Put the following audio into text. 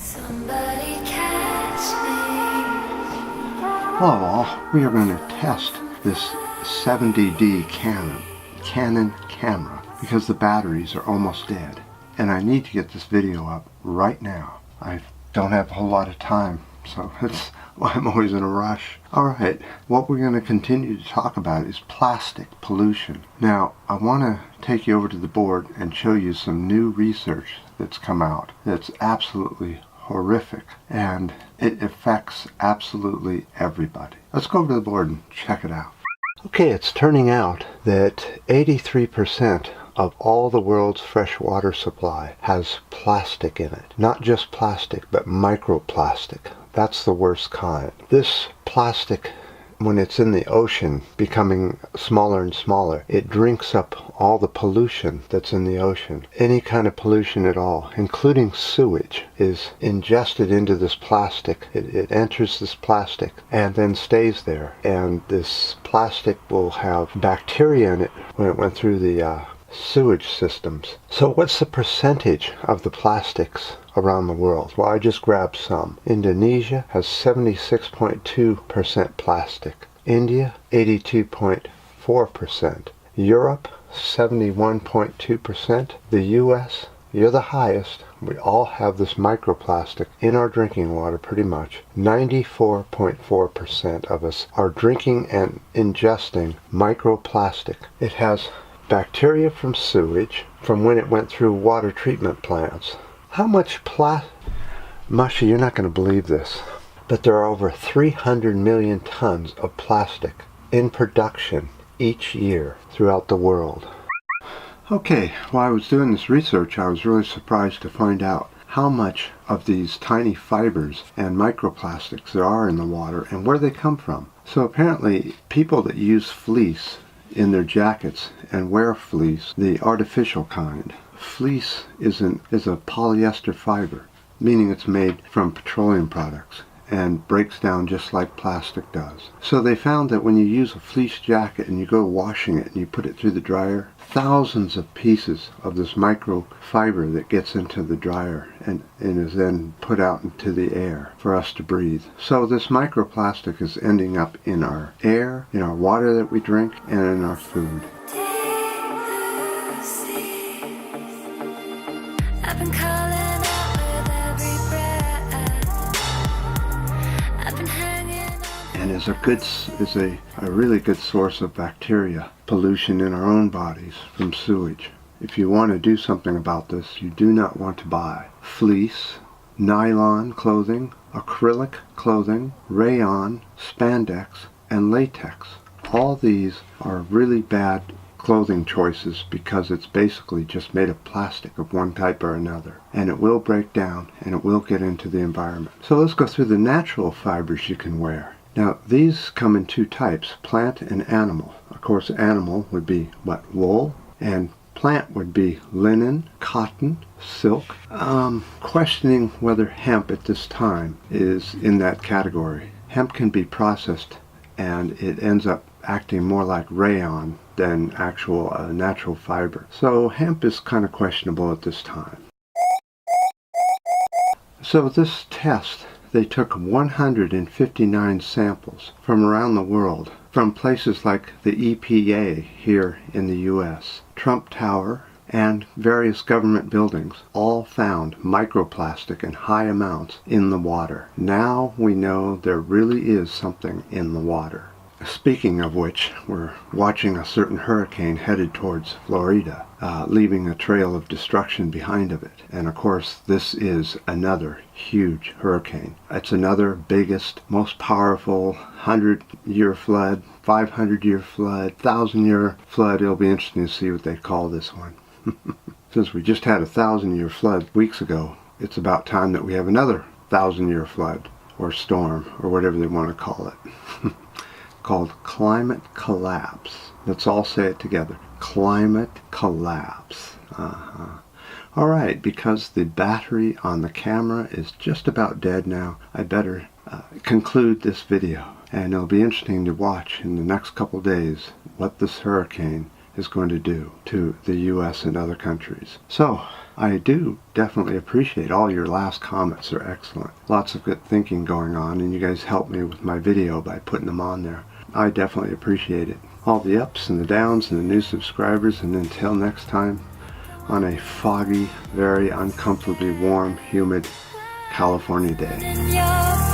Somebody catch me. Hello all, we are going to test this 70D Canon camera because the batteries are almost dead and I need to get this video up right now. I don't have a whole lot of time, so that's why I'm always in a rush. Alright, what we're going to continue to talk about is plastic pollution. Now, I want to take you over to the board and show you some new research that's come out that's absolutely horrific, and it affects absolutely everybody. Let's go over to the board and check it out. Okay, it's turning out that 83% of all the world's fresh water supply has plastic in it. Not just plastic, but microplastic. That's the worst kind. This plastic, when it's in the ocean, becoming smaller and smaller, it drinks up all the pollution that's in the ocean. Any kind of pollution at all, including sewage, is ingested into this plastic. It enters this plastic and then stays there. And this plastic will have bacteria in it when it went through the sewage systems. So what's the percentage of the plastics around the world? Well, I just grabbed some. Indonesia has 76.2% plastic. India, 82.4%. Europe, 71.2%. The US, you're the highest. We all have this microplastic in our drinking water pretty much. 94.4% of us are drinking and ingesting microplastic. It has bacteria from sewage, from when it went through water treatment plants. How much Mushy, you're not going to believe this, but there are over 300 million tons of plastic in production each year throughout the world. Okay, while I was doing this research, I was really surprised to find out how much of these tiny fibers and microplastics there are in the water and where they come from. So apparently, people that use fleece in their jackets and wear fleece, the artificial kind. Fleece is a polyester fiber, meaning it's made from petroleum products and breaks down just like plastic does. So they found that when you use a fleece jacket and you go washing it and you put it through the dryer, thousands of pieces of this microfiber that gets into the dryer and is then put out into the air for us to breathe. So this microplastic is ending up in our air, in our water that we drink, and in our food. I've been calling out with every breath. I've been hanging on. And is a really good source of bacteria pollution in our own bodies from sewage. If you want to do something about this, you do not want to buy fleece, nylon clothing, acrylic clothing, rayon, spandex, and latex. All these are really bad clothing choices because it's basically just made of plastic of one type or another, and it will break down and it will get into the environment. So let's go through the natural fibers you can wear. Now these come in two types, plant and animal. Of course, animal would be wool, and plant would be linen, cotton, silk. Questioning whether hemp at this time is in that category. Hemp can be processed and it ends up acting more like rayon than actual natural fiber. So hemp is kind of questionable at this time. So this test, they took 159 samples from around the world, from places like the EPA here in the US, Trump Tower, and various government buildings, all found microplastic in high amounts in the water. Now we know there really is something in the water. Speaking of which, we're watching a certain hurricane headed towards Florida, leaving a trail of destruction behind of it. And of course, this is another huge hurricane. It's another biggest, most powerful 100-year flood, 500-year flood, 1,000-year flood. It'll be interesting to see what they call this one. Since we just had a 1,000-year flood weeks ago, it's about time that we have another 1,000-year flood or storm or whatever they want to call it. Called climate collapse. Let's all say it together. Climate collapse. Alright, because the battery on the camera is just about dead now, I better conclude this video. And it'll be interesting to watch in the next couple days what this hurricane is going to do to the US and other countries. So, I do definitely appreciate all your last comments. They're excellent. Lots of good thinking going on, and you guys helped me with my video by putting them on there. I definitely appreciate it. All the ups and the downs and the new subscribers, and until next time, on a foggy, very uncomfortably warm, humid California day. in your